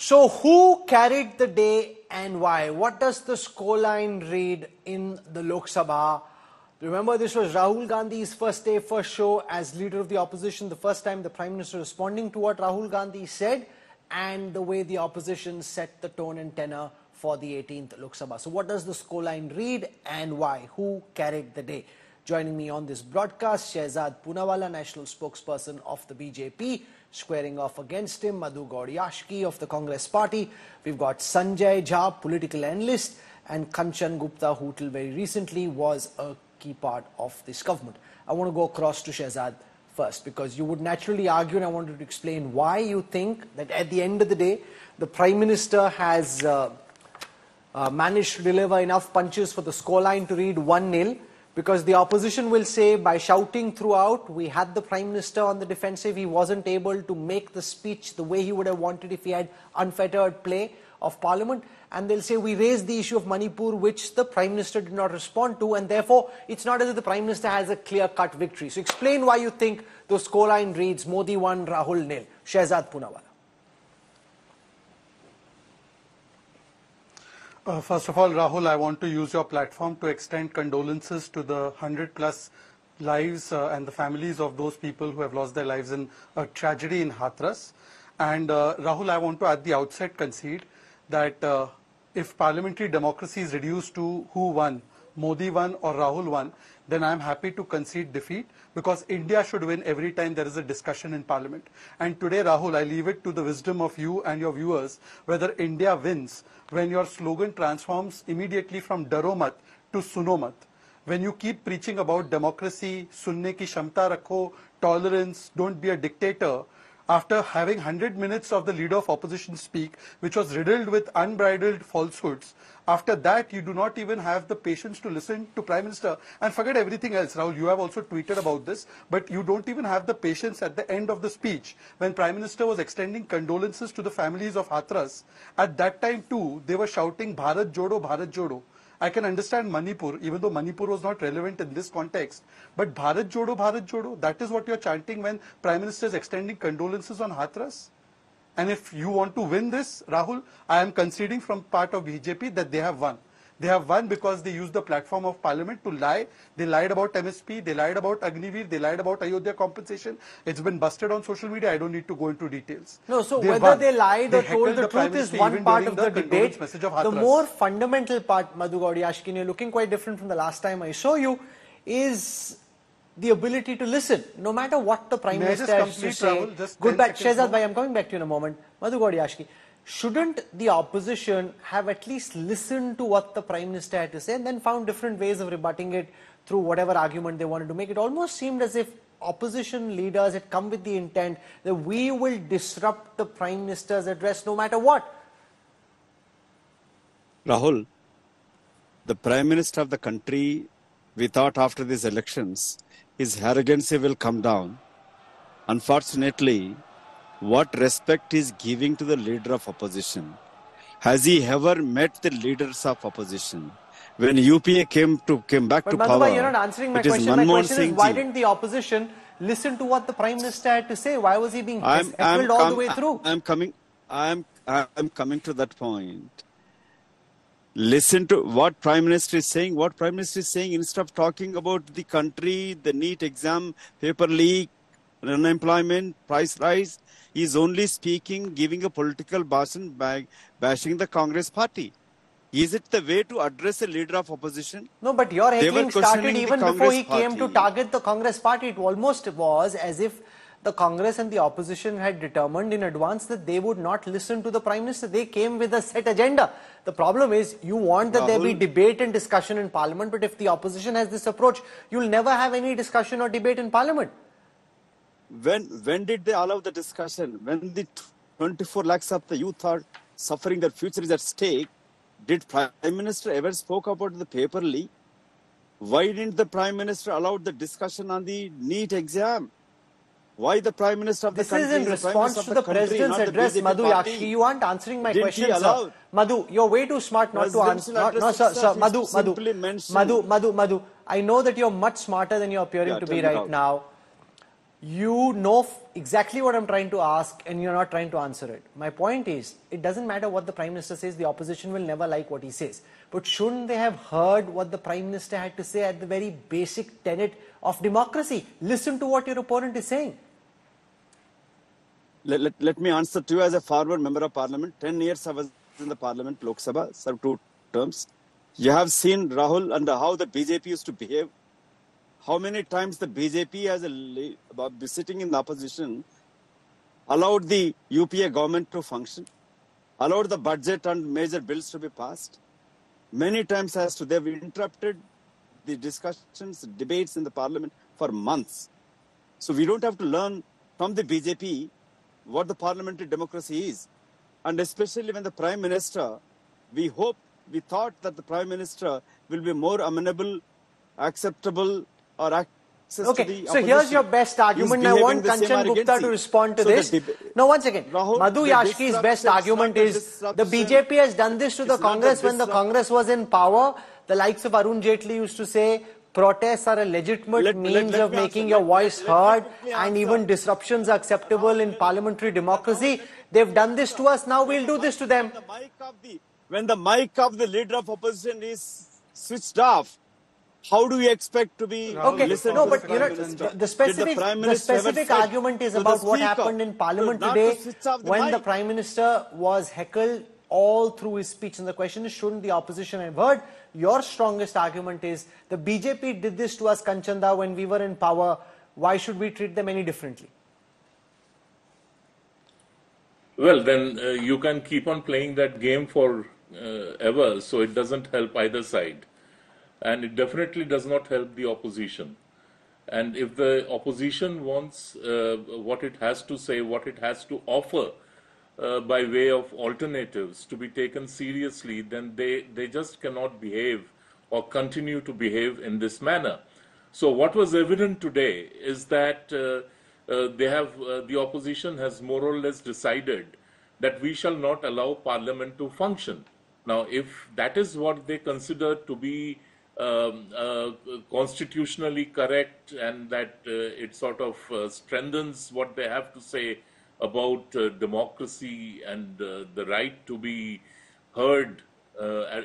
So who carried the day and why? What does the scoreline read in the Lok Sabha? Remember, this was Rahul Gandhi's first day, first show as leader of the opposition. The first time the Prime Minister responding to what Rahul Gandhi said and the way the opposition set the tone and tenor for the 18th Lok Sabha. So what does the scoreline read and why? Who carried the day? Joining me on this broadcast, Shehzad Poonawalla, national spokesperson of the BJP, squaring off against him, Madhu Gaudiyashki of the Congress party. We've got Sanjay Jha, political analyst, and Kanchan Gupta, who till very recently was a key part of this government. I want to go across to Shehzad first, because you would naturally argue, and I wanted to explain why you think that at the end of the day, the Prime Minister has managed to deliver enough punches for the scoreline to read 1-0. Because the opposition will say, by shouting throughout, we had the Prime Minister on the defensive, he wasn't able to make the speech the way he would have wanted if he had unfettered play of Parliament. And they'll say, we raised the issue of Manipur, which the Prime Minister did not respond to, and therefore, it's not as if the Prime Minister has a clear-cut victory. So explain why you think the scoreline reads Modi 1, Rahul 0. Shehzad Poonawalla. First of all, Rahul, I want to use your platform to extend condolences to the 100+ lives and the families of those people who have lost their lives in a tragedy in Hathras. And Rahul, I want to at the outset concede that if parliamentary democracy is reduced to who won, Modi won or Rahul won, then I am happy to concede defeat, because India should win every time there is a discussion in Parliament. And today, Rahul, I leave it to the wisdom of you and your viewers whether India wins when your slogan transforms immediately from Daro Mat to Suno Mat. When you keep preaching about democracy, sunne ki shamta rakho, tolerance, don't be a dictator, after having 100 minutes of the leader of opposition speak, which was riddled with unbridled falsehoods, after that you do not even have the patience to listen to Prime Minister. And forget everything else, Rahul, you have also tweeted about this, but you don't even have the patience at the end of the speech when Prime Minister was extending condolences to the families of Hathras. At that time too, they were shouting Bharat Jodo, Bharat Jodo. I can understand Manipur, even though Manipur was not relevant in this context. But Bharat Jodo, that is what you're chanting when Prime Minister is extending condolences on Hathras. And if you want to win this, Rahul, I am conceding from part of BJP that they have won. They have won because they used the platform of Parliament to lie. They lied about MSP, they lied about Agniveer, they lied about Ayodhya compensation. It's been busted on social media. I don't need to go into details. No, so whether they lied or told the truth is one part of the debate. The more fundamental part, Madhu Gaudiyashki, you're looking quite different from the last time I saw you, is the ability to listen, no matter what the Prime Minister has to say. Good back, Shehzad Bhai, I'm coming back to you in a moment. Madhu Gaudiyashki, shouldn't the opposition have at least listened to what the Prime Minister had to say and then found different ways of rebutting it through whatever argument they wanted to make? It almost seemed as if opposition leaders had come with the intent that we will disrupt the Prime Minister's address no matter what. Rahul, the Prime Minister of the country, we thought after these elections, his arrogancy will come down. Unfortunately, what respect is giving to the leader of opposition? Has he ever met the leaders of opposition? When UPA came back to power, Madhu, you're not answering my question. My question is, why didn't the opposition listen to what the Prime Minister had to say? Why was he being heckled all the way through? I'm coming to that point. Listen to what Prime Minister is saying. What Prime Minister is saying, instead of talking about the country, the NEET exam, paper leak, unemployment, price rise, he is only speaking, giving a political bastion by bashing the Congress party. Is it the way to address a leader of opposition? No, but your heckling started even before he came to target the Congress party. It almost was as if the Congress and the opposition had determined in advance that they would not listen to the Prime Minister. They came with a set agenda. The problem is, you want that there be debate and discussion in Parliament, but if the opposition has this approach, you'll never have any discussion or debate in Parliament. When did they allow the discussion? When the 24 lakhs of the youth are suffering, their future is at stake, did Prime Minister ever spoke about the paper leak? Why didn't the Prime Minister allow the discussion on the NEET exam? Why the Prime Minister of the country? This is in response to the President's address, Madhu Yakshi. You aren't answering my question, sir. Madhu, you're way too smart not to answer. No, sir, Madhu, I know that you're much smarter than you're appearing to be right now. You know exactly what I'm trying to ask and you're not trying to answer it. My point is, it doesn't matter what the Prime Minister says, the opposition will never like what he says. But shouldn't they have heard what the Prime Minister had to say at the very basic tenet of democracy? Listen to what your opponent is saying. Let me answer to you as a former member of parliament. 10 years I was in the parliament, Lok Sabha, served 2 terms. You have seen, Rahul, and how the BJP used to behave. How many times the BJP as a sitting in the opposition allowed the UPA government to function, allowed the budget and major bills to be passed. Many times as to they've interrupted the discussions, debates in the parliament for months. So we don't have to learn from the BJP what the parliamentary democracy is. And especially when the Prime Minister, we thought that the Prime Minister will be more amenable, acceptable, or access to the opposition. So here's your best argument. I want Kanchan Gupta to respond to this. No, once again, Madhu Yashki's best argument is the BJP has done this to the Congress when the Congress was in power. The likes of Arun Jaitley used to say, protests are a legitimate means of making your voice heard, and even disruptions are acceptable in parliamentary democracy. They've done this to us, now we'll do this to them. When the mic of the leader of opposition is switched off, how do we expect to be listened no, to but you know, the specific argument is about what happened in Parliament today when the Prime Minister was heckled all through his speech. And the question is, shouldn't the opposition have heard? Your strongest argument is the BJP did this to us, Kanchanda, when we were in power. Why should we treat them any differently? Well, then you can keep on playing that game for ever, so it doesn't help either side. And it definitely does not help the opposition. And if the opposition wants what it has to say, what it has to offer by way of alternatives to be taken seriously, then they just cannot behave or continue to behave in this manner. So what was evident today is that the opposition has more or less decided that we shall not allow Parliament to function. Now, if that is what they consider to be constitutionally correct, and that it sort of strengthens what they have to say about democracy and the right to be heard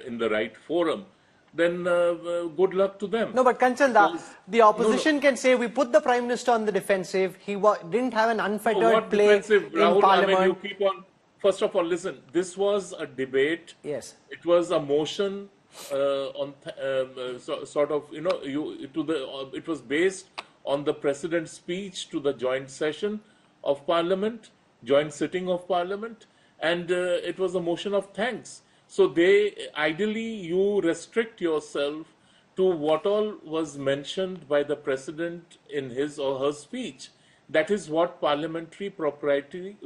in the right forum, then good luck to them. No, but Kanchanda, the opposition can say we put the Prime Minister on the defensive. He didn't have an unfettered play in Rahul, Parliament. I mean, you keep on. First of all, listen. This was a debate. Yes. It was a motion on sort of, you know, it was based on the President's speech to the joint session of Parliament, joint sitting of Parliament, and it was a motion of thanks. So ideally you restrict yourself to what all was mentioned by the President in his or her speech. That is what parliamentary propriety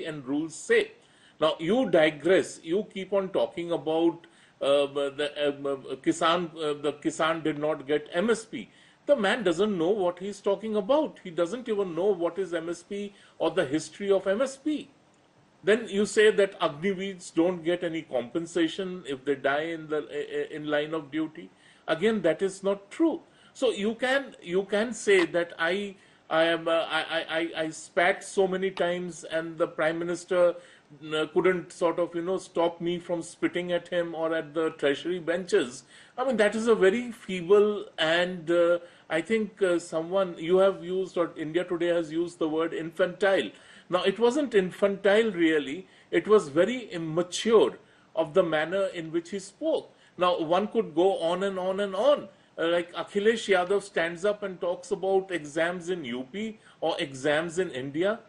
and rules say. Now you digress. You keep on talking about the Kisan did not get MSP. The man doesn't know what he's talking about. He doesn't even know what is MSP or the history of MSP. Then you say that Agniveers don't get any compensation if they die in line of duty. Again, that is not true. So you can say that I spat so many times and the Prime Minister couldn't sort of, you know, stop me from spitting at him or at the treasury benches. I mean, that is a very feeble and I think you have used, or India Today has used the word infantile. Now, it wasn't infantile really. It was very immature of the manner in which he spoke. Now, one could go on and on and on. Like Akhilesh Yadav stands up and talks about exams in UP or exams in India.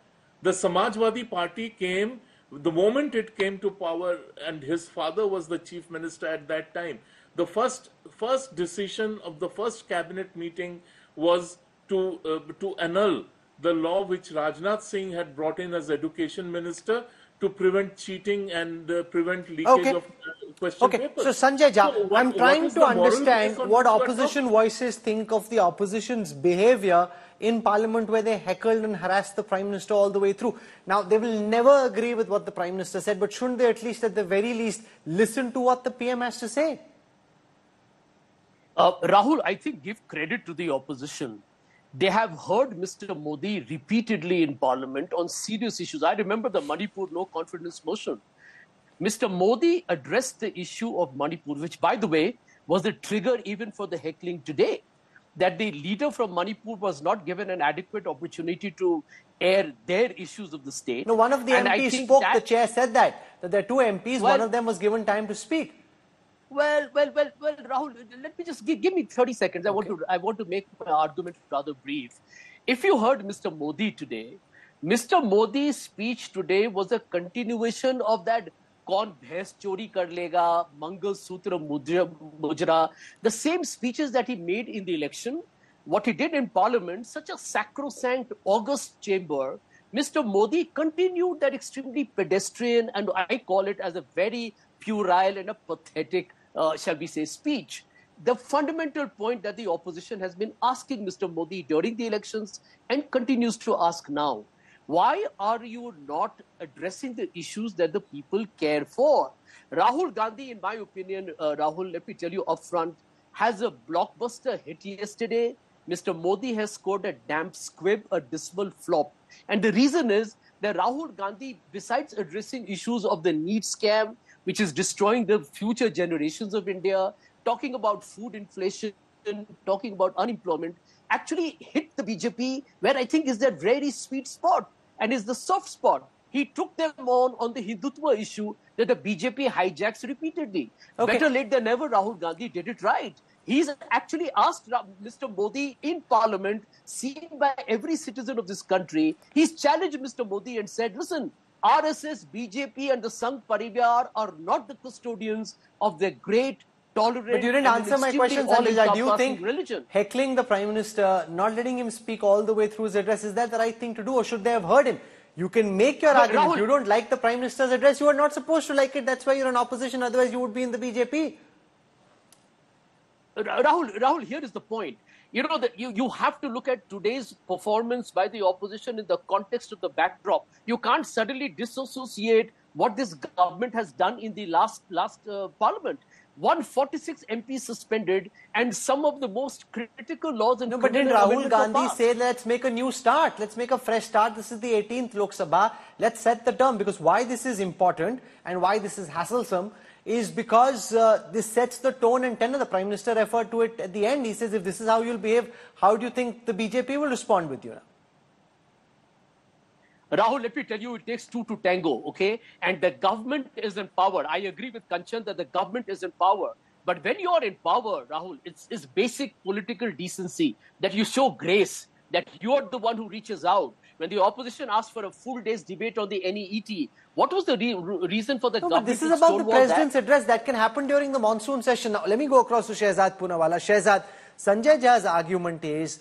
The Samajwadi Party came, the moment it came to power, and his father was the chief minister at that time. The first decision of the first cabinet meeting was to annul the law which Rajnath Singh had brought in as education minister to prevent cheating and prevent leakage of question papers. So Sanjay Jha, I'm trying to understand what opposition voices think of the opposition's behavior in Parliament, where they heckled and harassed the Prime Minister all the way through. Now, they will never agree with what the Prime Minister said, but shouldn't they at the very least, listen to what the PM has to say? Rahul, I think give credit to the opposition. They have heard Mr. Modi repeatedly in Parliament on serious issues. I remember the Manipur no confidence motion. Mr. Modi addressed the issue of Manipur, which, by the way, was the trigger even for the heckling today. That the leader from Manipur was not given an adequate opportunity to air their issues of the state. No, one of the MPs spoke, the chair said that there are two MPs, one of them was given time to speak. Well, Rahul, let me just give me 30 seconds. Okay. I want to make my argument rather brief. If you heard Mr. Modi today, Mr. Modi's speech today was a continuation of that "Kaun bhais chori kar lega," Mangal Sutra Mujra, the same speeches that he made in the election. What he did in Parliament, such a sacrosanct, august chamber, Mr. Modi continued that extremely pedestrian, and I call it as a very puerile and a pathetic, shall we say, speech. The fundamental point that the opposition has been asking Mr. Modi during the elections and continues to ask now, why are you not addressing the issues that the people care for? Rahul Gandhi, in my opinion, Rahul, let me tell you upfront, has a blockbuster hit yesterday. Mr. Modi has scored a damp squib, a dismal flop. And the reason is that Rahul Gandhi, besides addressing issues of the NEET scam, which is destroying the future generations of India, talking about food inflation, talking about unemployment, actually hit the BJP where I think is their very sweet spot and is the soft spot. He took them on the Hindutva issue that the BJP hijacks repeatedly. Okay. Better late than never, Rahul Gandhi did it right. He's actually asked Mr. Modi in Parliament, seen by every citizen of this country, he's challenged Mr. Modi and said, listen, RSS, BJP and the Sangh Parivar are not the custodians of their great, tolerant, but you didn't answer my question, Sanjay. Do you think religion? Heckling the Prime Minister, not letting him speak all the way through his address, is that the right thing to do, or should they have heard him? You can make your argument. Rahul, you don't like the Prime Minister's address, you are not supposed to like it. That's why you're in opposition, otherwise you would be in the BJP. Rahul, here is the point. You know that you have to look at today's performance by the opposition in the context of the backdrop. You can't suddenly disassociate what this government has done in the last Parliament. 146 MPs suspended, and some of the most critical laws and but didn't Rahul Gandhi say, let's make a new start, let's make a fresh start? This is the 18th Lok Sabha, let's set the term. Because why this is important and why this is hassle-some is because this sets the tone and tenor. The Prime Minister referred to it at the end. He says, if this is how you'll behave, how do you think the BJP will respond with you now? Rahul, let me tell you, it takes two to tango, okay? And the government is in power. I agree with Kanchan that the government is in power. But when you're in power, Rahul, it's basic political decency that you show grace, that you're the one who reaches out. When the opposition asked for a full day's debate on the NEET, what was the reason for the government? But this is about the President's address. That can happen during the monsoon session. Now, let me go across to Shehzad Poonawala. Shehzad, Sanjay Jha's argument is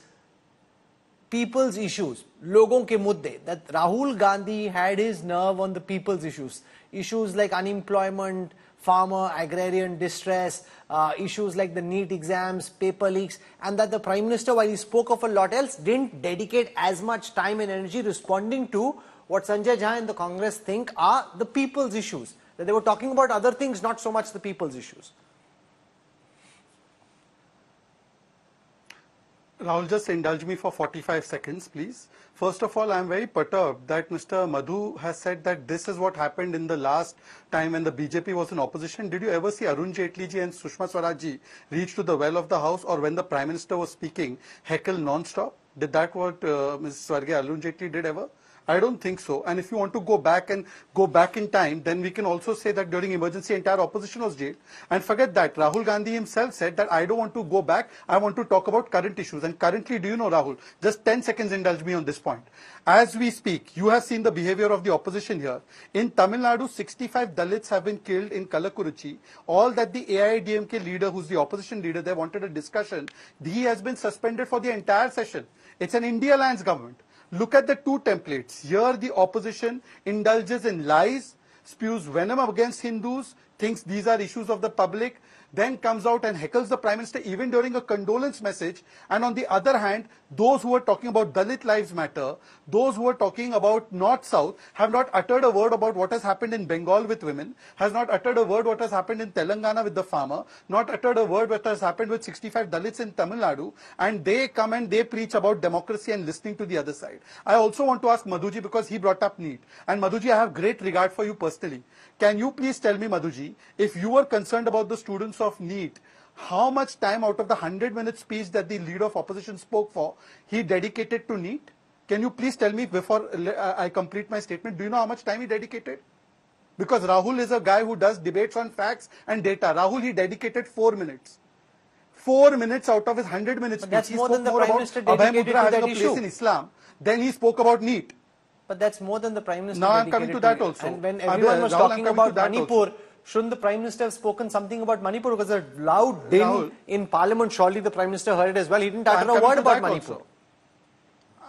people's issues, logon ke mudde, that Rahul Gandhi had his nerve on the people's issues. Issues like unemployment, farmer, agrarian distress, issues like the NEET exams, paper leaks, and that the Prime Minister, while he spoke of a lot else, didn't dedicate as much time and energy responding to what Sanjay Jha and the Congress think are the people's issues. That they were talking about other things, not so much the people's issues. Rahul, just indulge me for 45 seconds, please. First of all, I am very perturbed that Mr. Madhu has said that this is what happened in the last time when the BJP was in opposition. Did you ever see Arun Jaitley ji and Sushma Swaraj ji reach to the well of the house, or when the Prime Minister was speaking, heckle non-stop? Did that what Ms. Swargya Arun Jaitley did ever? I don't think so. And if you want to go back in time, then we can also say that during emergency, entire opposition was jailed. And forget that. Rahul Gandhi himself said that I don't want to go back. I want to talk about current issues. And currently, do you know, Rahul, just 10 seconds indulge me on this point. As we speak, you have seen the behavior of the opposition here. In Tamil Nadu, 65 Dalits have been killed in Kalakuruchi. All that the AIADMK leader, who's the opposition leader, they wanted a discussion. He has been suspended for the entire session. It's an India Alliance government. Look at the two templates. Here the opposition indulges in lies, spews venom against Hindus, thinks these are issues of the public. then comes out and heckles the Prime Minister even during a condolence message. And on the other hand, those who are talking about Dalit Lives Matter, those who are talking about North-South, have not uttered a word about what has happened in Bengal with women, has not uttered a word what has happened in Telangana with the farmer, not uttered a word what has happened with 65 Dalits in Tamil Nadu, and they come and they preach about democracy and listening to the other side. I also want to ask Madhuji, because he brought up NEET. And Madhuji, I have great regard for you personally. Can you please tell me, Madhuji, if you were concerned about the students of NEET, how much time out of the 100-minute speech that the leader of opposition spoke for, he dedicated to NEET? Can you please tell me before I complete my statement, do you know how much time he dedicated? Because Rahul is a guy who does debates on facts and data. Rahul, he dedicated 4 minutes. 4 minutes out of his 100-minute speech. That's he more spoke than the more Prime about Minister Abhay dedicated Mudra to having that a place issue. in Islam. Then he spoke about NEET. But that's more than the Prime Minister Now I'm dedicated coming to that it. also. And when everyone was Rahul, I'm talking coming to about that Manipur, also. shouldn't the Prime Minister have spoken something about Manipur? Because a loud din Rahul, in Parliament, surely the Prime Minister heard it as well. He didn't I'm utter a coming word to about that Manipur. also.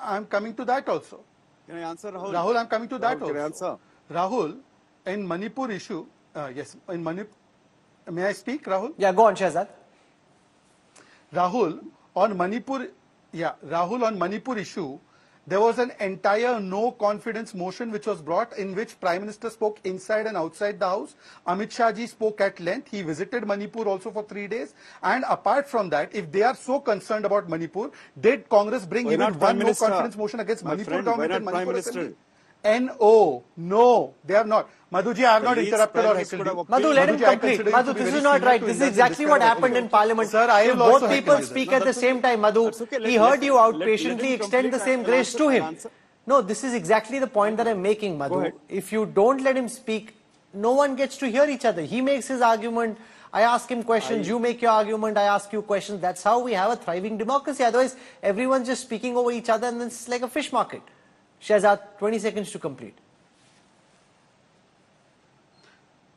I'm coming to that also. Can I answer, Rahul? Rahul, I'm coming to that Rahul, can I also. answer? Rahul, in Manipur issue, yes, in Manipur, may I speak, Rahul? Yeah, go on, Shahzad. Rahul, on Manipur issue, there was an entire no confidence motion which was brought, in which Prime Minister spoke inside and outside the house. Amit Shah ji spoke at length. He visited Manipur also for 3 days. And apart from that, if they are so concerned about Manipur, did Congress bring Why even not Prime one no Minister? confidence motion against My Manipur friend, why government not and Prime Manipur Minister? Assembly? No, they have not. Madhuji, I have not least interrupted Prime or Minister heckled you. could have Madhu, let him Madhuji, I complete. consider you Madhu, to be this very is not senior right. to This is indulge in exactly this what kind of happened in approach. Parliament. Sir, I If will also both heckle people you. speak No, at the that's same okay. time, Madhu, That's okay. he heard you out let patiently. him Extend the complete. same I'll grace answer, to I'll him. answer. No, this is exactly the point that I'm making, Madhu. ahead. If you don't let him speak, no one gets to hear each other. He makes his argument. I ask him questions. You make your argument. I ask you questions. That's how we have a thriving democracy. Otherwise, everyone's just speaking over each other and it's like a fish market. Shahzad, 20 seconds to complete.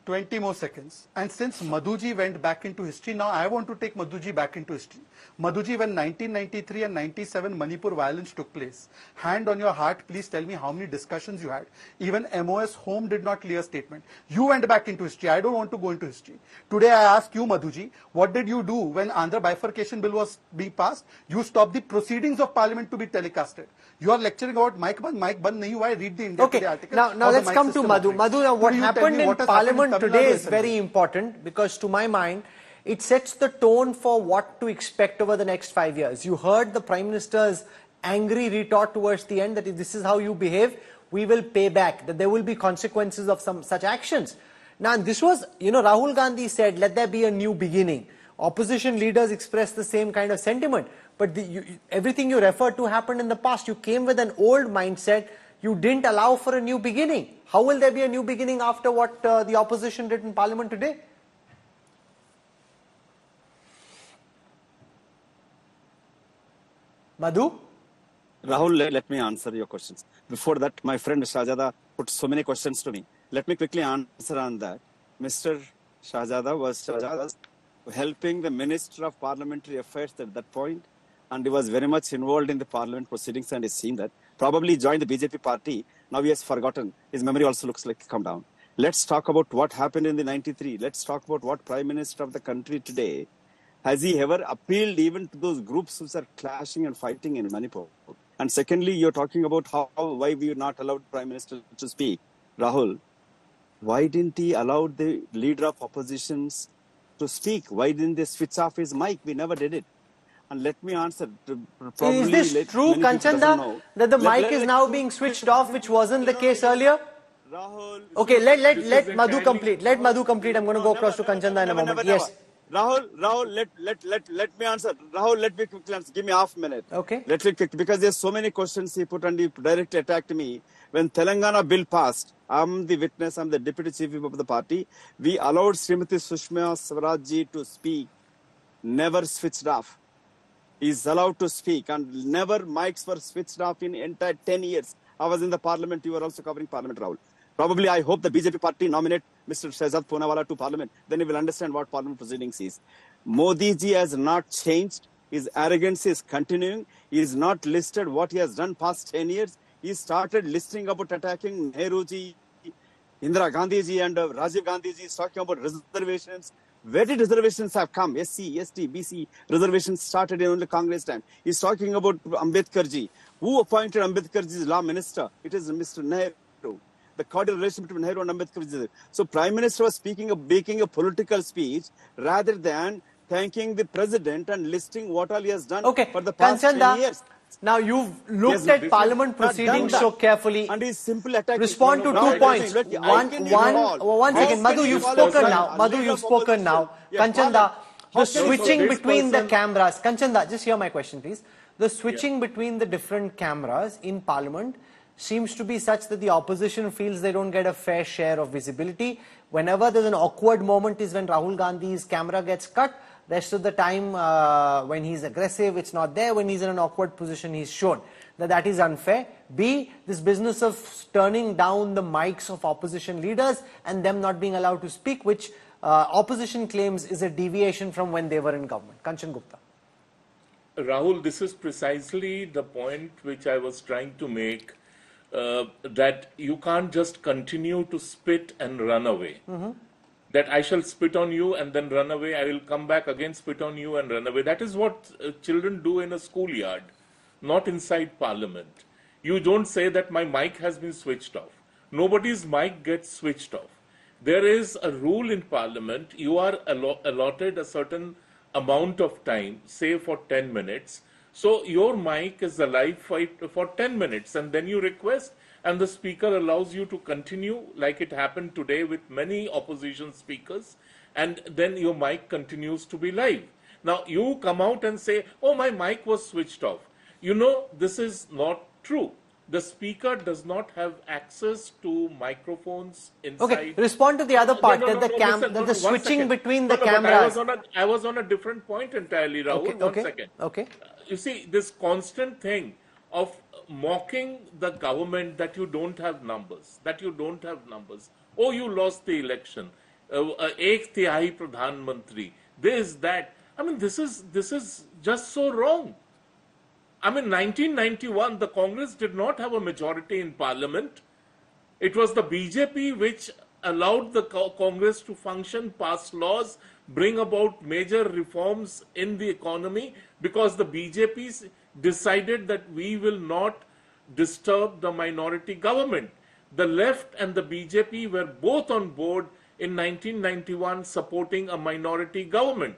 20 more seconds. And since Madhuji went back into history, now I want to take Madhuji back into history. Madhuji, when 1993 and 97 Manipur violence took place, hand on your heart, please tell me how many discussions you had. Even MOS Home did not clear statement. You went back into history. I don't want to go into history. Today I ask you, Madhuji, what did you do when Andhra bifurcation bill was being passed? You stopped the proceedings of parliament to be telecasted. You are lecturing about mic ban nahi hua hai. Read the India Today article. Now let's come to Madhu. Madhu, now what happened in Parliament today is very important, because to my mind, it sets the tone for what to expect over the next 5 years. You heard the Prime Minister's angry retort towards the end that if this is how you behave, we will pay back, that there will be consequences of some such actions. Now, this was, Rahul Gandhi said, let there be a new beginning. Opposition leaders expressed the same kind of sentiment. But everything you referred to happened in the past. You came with an old mindset. You didn't allow for a new beginning. How will there be a new beginning after what the opposition did in Parliament today? Madhu? Rahul, let me answer your questions. Before that, my friend Shahzada put so many questions to me. Let me quickly answer on that. Mr. Shahzada was helping the Minister of Parliamentary Affairs at that point, and he was very much involved in the Parliament proceedings, and he's seen that. Probably joined the BJP party. Now he has forgotten. His memory also looks like come down. Let's talk about what happened in the 93. Let's talk about what Prime Minister of the country today. Has he ever appealed even to those groups who are clashing and fighting in Manipur? And secondly, you're talking about why we are not allowed Prime Minister to speak. Rahul, why didn't he allow the leader of oppositions to speak? Why didn't they switch off his mic? We never did it. And let me answer. Is this true, Kanchanda, that the mic is now being switched off, which wasn't the case earlier? Rahul. Okay, let Madhu complete. Let Madhu complete. I'm going to go across to Kanchanda in a moment. Yes. Rahul, let me answer. Rahul, let me quickly answer. Give me half a minute. Okay. Let me quick, because there's so many questions he put and he directly attacked me. When Telangana bill passed, I'm the witness, I'm the deputy chief whip of the party. We allowed Srimati Sushma Swaraj to speak. Never switched off. He's allowed to speak, and never mics were switched off in entire 10 years. I was in the parliament. You were also covering parliament, Rahul. Probably, I hope the BJP party nominate Mr. Shahzad Poonawala to parliament. Then he will understand what parliament proceedings is. Modi ji has not changed. His arrogance is continuing. He is not listed what he has done past 10 years. He started listing about attacking Nehru ji, Indira Gandhi ji and Rajiv Gandhi ji. He's talking about reservations. Where did reservations have come? SC, ST, BC reservations started in only Congress time. He's talking about Ambedkarji. Who appointed Ambedkarji as law minister? It is Mr. Nehru. The cordial relationship between Nehru and Ambedkar. So Prime Minister was making a political speech rather than thanking the president and listing what all he has done for the past 10 years. Now you've looked at Parliament proceedings so carefully. And he's simply attacking. Respond to 2 points. One second. Madhu, you've spoken now. Madhu, you've spoken now. Kanchanda, the switching between the cameras. Kanchanda, just hear my question, please. The switching between the different cameras in Parliament seems to be such that the opposition feels they don't get a fair share of visibility. Whenever there's an awkward moment is when Rahul Gandhi's camera gets cut. Rest of the time, when he's aggressive, it's not there. When he's in an awkward position, he's shown. That is unfair. B, this business of turning down the mics of opposition leaders and them not being allowed to speak, which opposition claims is a deviation from when they were in government. Kanchan Gupta. Rahul, this is precisely the point which I was trying to make, that you can't just continue to spit and run away. That I shall spit on you and then run away. I will come back again, spit on you and run away. That is what children do in a schoolyard, not inside Parliament. You don't say that my mic has been switched off. Nobody's mic gets switched off. There is a rule in Parliament. You are allotted a certain amount of time, say for 10 minutes. So your mic is alive for 10 minutes and then you request, and the speaker allows you to continue, like it happened today with many opposition speakers, and then your mic continues to be live. Now you come out and say, oh, my mic was switched off. You know, this is not true. The speaker does not have access to microphones inside. Okay, respond to the other part, the switching between the cameras. I was on a different point entirely, Rahul. One second. Okay. You see, this constant thing of mocking the government that you don't have numbers, Oh, you lost the election. Ek tihai Pradhan Mantri. This, that. I mean, this is just so wrong. I mean, 1991, the Congress did not have a majority in Parliament. It was the BJP which allowed the Congress to function, pass laws, bring about major reforms in the economy, because the BJP decided that we will not disturb the minority government. The left and the BJP were both on board in 1991 supporting a minority government.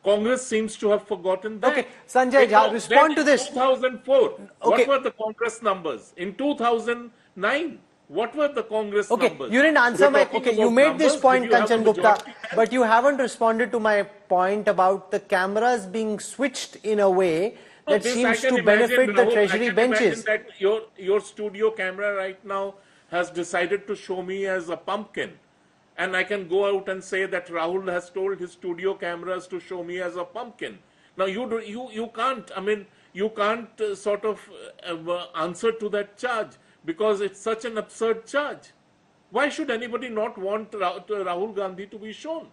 Congress seems to have forgotten that. Okay, Sanjay Jha, respond to this. In 2004, what were the Congress numbers? In 2009, what were the Congress numbers? Okay, you didn't answer my... Okay, you made this point, Kanchan Gupta, but you haven't responded to my point about the cameras being switched in a way that seems to benefit the Treasury benches. That your studio camera right now has decided to show me as a pumpkin. And I can go out and say that Rahul has told his studio cameras to show me as a pumpkin. Now you can't. I mean, you can't sort of answer to that charge, because it's such an absurd charge. Why should anybody not want Rahul Gandhi to be shown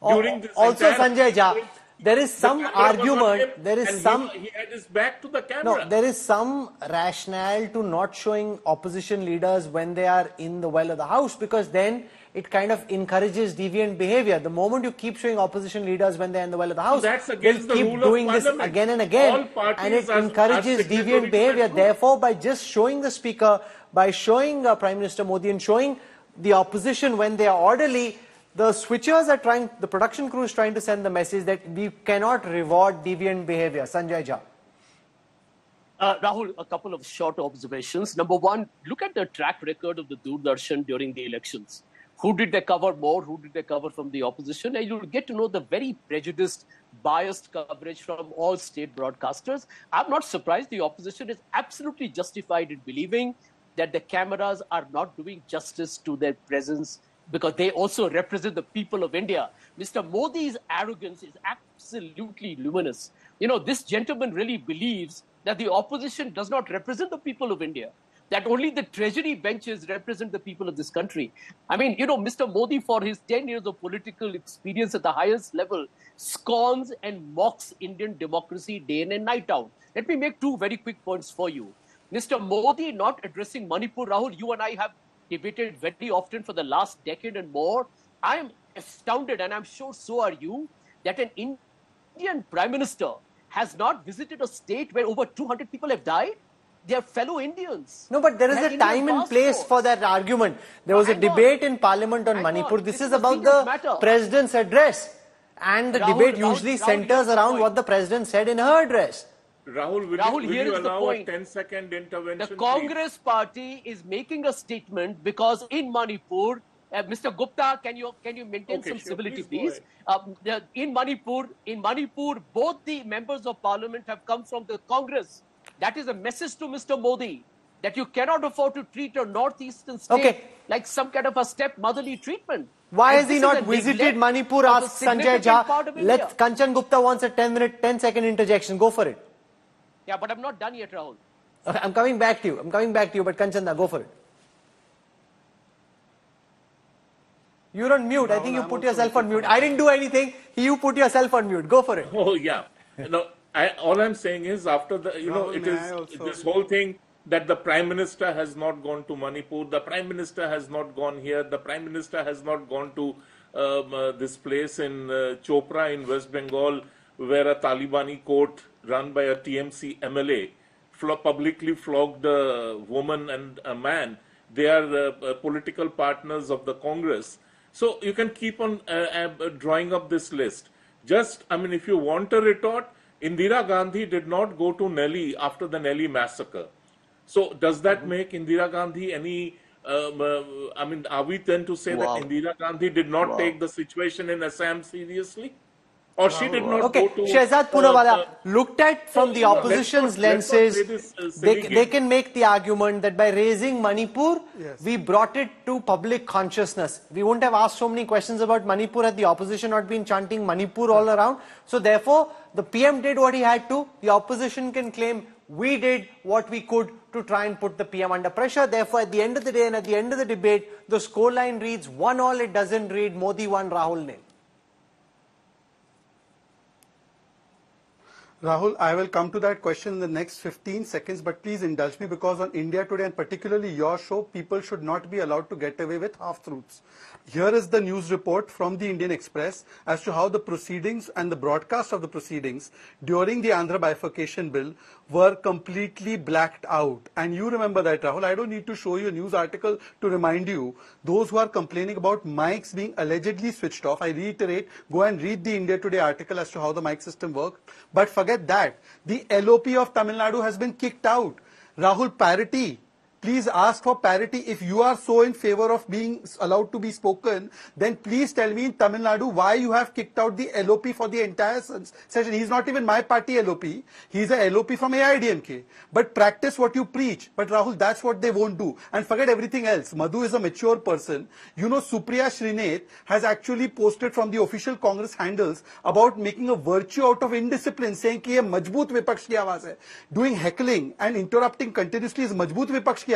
during this? Also, Sanjay Jha, there is some argument. There is some. He had his back to the camera. No, there is some rationale to not showing opposition leaders when they are in the well of the house, because then it kind of encourages deviant behavior. The moment you keep showing opposition leaders when they're in the well of the house, they'll keep doing this again and again, and it encourages deviant behavior. Therefore, by just showing the speaker, by showing Prime Minister Modi and showing the opposition when they are orderly, the switchers are trying, the production crew is trying to send the message that we cannot reward deviant behavior. Sanjay Jha. Rahul, a couple of short observations. Number one, look at the track record of the Doordarshan during the elections. Who did they cover more? Who did they cover from the opposition? And you'll get to know the very prejudiced, biased coverage from all state broadcasters. I'm not surprised the opposition is absolutely justified in believing that the cameras are not doing justice to their presence, because they also represent the people of India. Mr. Modi's arrogance is absolutely luminous. You know, this gentleman really believes that the opposition does not represent the people of India, that only the treasury benches represent the people of this country. I mean, you know, Mr. Modi, for his 10 years of political experience at the highest level, scorns and mocks Indian democracy day in and night out. Let me make two very quick points for you. Mr. Modi not addressing Manipur, Rahul, you and I have debated very often for the last decade and more. I am astounded, and I'm sure so are you, that an Indian Prime Minister has not visited a state where over 200 people have died? They are fellow Indians. No, but there is They had a Indian time and place for passports. that argument. There was a Hang on. debate in Parliament on Hang Manipur. on. This This is is a about serious the matter. President's address. And the debate usually centers here's the around point. what the President said in her address. Rahul, will Here you is the allow point. a 10-second intervention? The please? Congress party is making a statement because in Manipur, Mr. Gupta, can you maintain Okay, some sure. civility, Please please? In Manipur, both the members of parliament have come from the Congress. That is a message to Mr. Modi that you cannot afford to treat a northeastern state like some kind of a stepmotherly treatment. Why And has he this is not a visited neglect Manipur? of a Ask Sanjay significant part Jha. of India. Kanchan Gupta wants a 10-second interjection. Go for it. Yeah, but I'm not done yet, Rahul. I'm coming back to you. But Kanchan, go for it. You're on mute. I think you put yourself on mute. I didn't do anything. You put yourself on mute. Go for it. Oh, yeah. No, all I'm saying is after the, Rahul, it may I is also- this whole thing that the Prime Minister has not gone to Manipur, the Prime Minister has not gone here, the Prime Minister has not gone to this place in Chopra in West Bengal, where a Talibani court run by a TMC MLA publicly flogged a woman and a man. They are political partners of the Congress. So you can keep on drawing up this list. Just, I mean, if you want a retort, Indira Gandhi did not go to Delhi after the Delhi massacre. So does that make Indira Gandhi any, I mean, are we then to say that Indira Gandhi did not take the situation in Assam seriously? Or she did not Okay, go to... Shehzad Poonawala, looked at from the opposition's let's not play lenses, this silly they game. can make the argument that by raising Manipur, Yes. we brought it to public consciousness. We wouldn't have asked so many questions about Manipur had the opposition not been chanting Manipur all around. So therefore, the PM did what he had to. The opposition can claim we did what we could to try and put the PM under pressure. Therefore, at the end of the day and at the end of the debate, the scoreline reads 1-1. It doesn't read Modi 1, Rahul 0. Rahul, I will come to that question in the next 15 seconds, but please indulge me because on India Today and particularly your show, people should not be allowed to get away with half-truths. Here is the news report from the Indian Express as to how the proceedings and the broadcast of the proceedings during the Andhra bifurcation bill were completely blacked out. And you remember that, Rahul. I don't need to show you a news article to remind you. Those who are complaining about mics being allegedly switched off, I reiterate, go and read the India Today article as to how the mic system worked. But forget that. The LOP of Tamil Nadu has been kicked out. Rahul, parity. Please ask for parity. If you are so in favor of being allowed to be spoken, then please tell me in Tamil Nadu why you have kicked out the LOP for the entire session. He's not even my party LOP. He's a LOP from AIDMK. But practice what you preach. But Rahul, that's what they won't do. And forget everything else. Madhu is a mature person. You know, Supriya Srinath has actually posted from the official Congress handles about making a virtue out of indiscipline, saying कि ये मजबूत विपक्ष की आवाज है. Doing heckling and interrupting continuously is मजबूत विपक्ष की आवाज.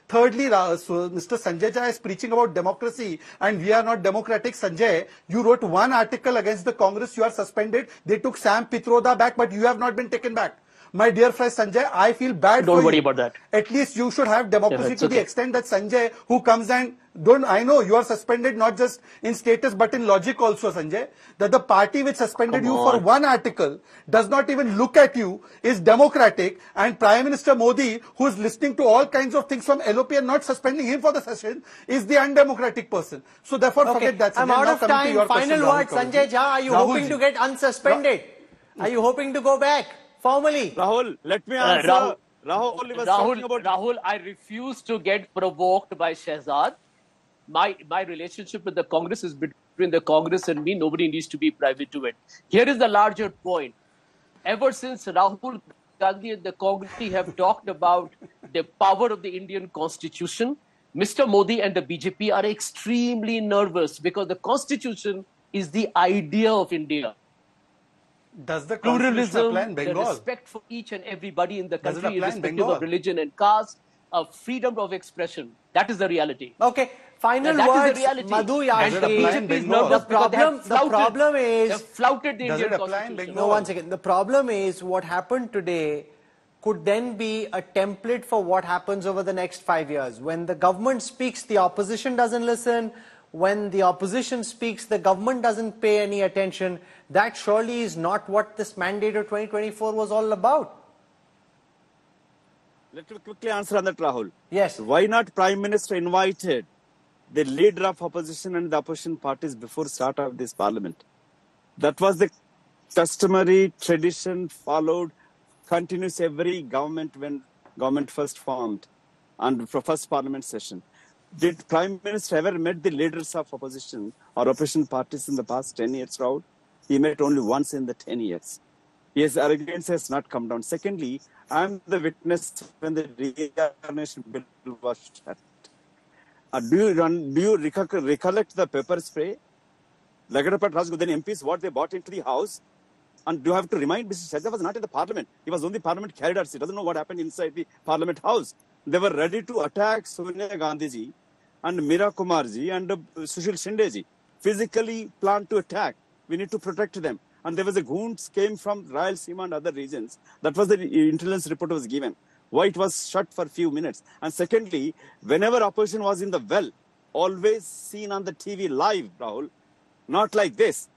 Thirdly, Mr. Sanjay Jha is preaching about democracy and we are not democratic. Sanjay, you wrote one article against the Congress, you are suspended. They took Sam Pitroda back, but you have not been taken back. My dear friend Sanjay, I feel bad for you. Don't worry about that. At least you should have democracy it's to the okay. extent that Sanjay, who comes and I know you are suspended not just in status but in logic also, Sanjay, that the party which suspended you for one article does not even look at you, is democratic, and Prime Minister Modi, who is listening to all kinds of things from LOP and not suspending him for the session, is the undemocratic person. So therefore, forget that. Sanjay. I'm out Now of coming to time. your Final question, word, Rahul Sanjay Kaurji. Jha. Are you Rahul hoping ji. to get unsuspended? Are you hoping to go back formally? Rahul, let me answer. Rahul was talking about... Rahul, I refuse to get provoked by Shehzad. My relationship with the Congress is between the Congress and me. Nobody needs to be private to it. Here is the larger point. Ever since Rahul Gandhi and the Congress have talked about the power of the Indian Constitution, Mr. Modi and the BJP are extremely nervous because the Constitution is the idea of India. Does the Constitution apply in the Bengal? respect for each and everybody in the Does it country, apply in irrespective Bengal? of religion and caste, freedom of expression. That is the reality. Okay, final That words, is the reality. Madhu And the Yashki. BJP is Bengal? nervous The because they have problem they is, have flouted the Does Indian it apply in Constitution. Bengal? no, one second. The problem is what happened today could then be a template for what happens over the next 5 years. When the government speaks, the opposition doesn't listen. when the opposition speaks, the government doesn't pay any attention. That surely is not what this mandate of 2024 was all about. Let me quickly answer on that, Rahul. Yes. Why not Prime Minister invited the leader of opposition and the opposition parties before start of this parliament? That was the customary tradition followed, continues every government when government first formed and for first parliament session. Did Prime Minister ever met the leaders of opposition or opposition parties in the past 10 years, Rahul? He met only once in the 10 years. His arrogance has not come down. Secondly, I am the witness when the reorganization bill was shut. Do you recollect the pepper spray? Lagadapat Rajgodan MPs, what they bought into the house? And do you have to remind Mr. Shahjah was not in the parliament. He was on the parliament corridors. He doesn't know what happened inside the parliament house. They were ready to attack Sonia Gandhi ji and Meera Kumar ji and Sushil Shinde ji. Physically planned to attack. We need to protect them. And there was a goons came from Rayalaseema and other regions. That was the intelligence report was given. Why it was shut for a few minutes. And secondly, whenever opposition was in the well, always seen on the TV live, Rahul, not like this.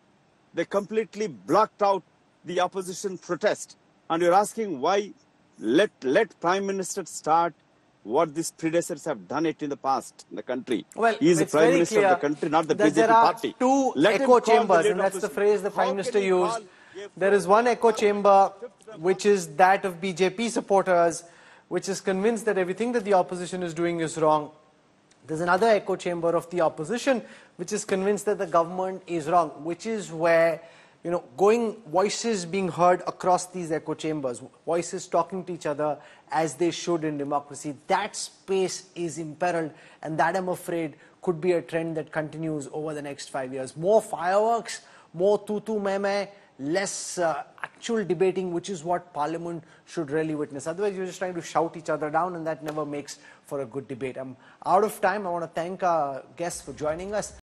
They completely blocked out the opposition protest. And you're asking why let Prime Minister start what these predecessors have done it in the past in the country. Well, he is the Prime Minister of the country, not the BJP there are party. Two echo chambers, and that's the phrase the Prime Minister used. There is one echo chamber, which is that of BJP supporters, which is convinced that everything that the opposition is doing is wrong. There's another echo chamber of the opposition, which is convinced that the government is wrong, which is where, voices being heard across these echo chambers, voices talking to each other as they should in democracy. That space is imperiled, and that, I'm afraid, could be a trend that continues over the next 5 years. More fireworks, more tutu meme, less actual debating, which is what Parliament should really witness. Otherwise, you're just trying to shout each other down, and that never makes for a good debate. I'm out of time. I want to thank our guests for joining us.